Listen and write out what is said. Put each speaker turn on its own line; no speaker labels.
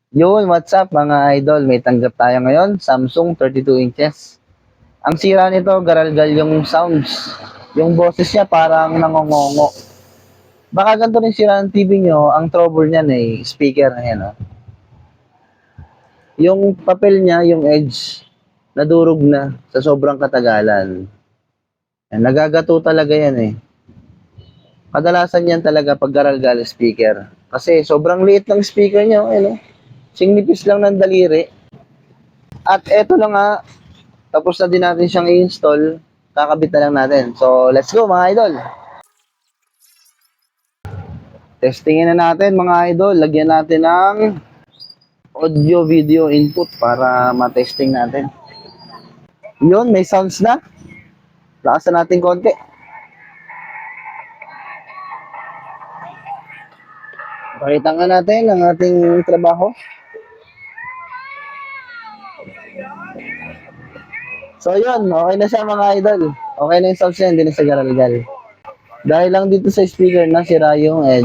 Yun, what's up mga idol? May tanggap tayo ngayon, Samsung 32 inches. Ang sira nito, garalgal yung sounds. Yung boses niya parang nangongongo. Baka ganito rin sira ng TV nyo, ang trouble niyan speaker na yan. Oh. Yung papel niya, yung edge, nadurog na sa sobrang katagalan. Yan, nagagato talaga yan eh. Kadalasan yan talaga pag garalgal speaker. Kasi sobrang liit ng speaker niya, singnipis lang ng daliri. At eto na nga, tapos na din natin siyang i-install. Kakabit na lang natin. So, let's go mga idol. Testingin na natin mga idol. Lagyan natin ng audio video input para ma-testing natin. Yun, may sounds na. Lakasan natin konti. Pakita nga natin ang ating trabaho. So yun, okay na siya mga idol. Okay na yung sounds niya, hindi na sa garalgal. Dahil lang dito sa speaker na sira yung edge.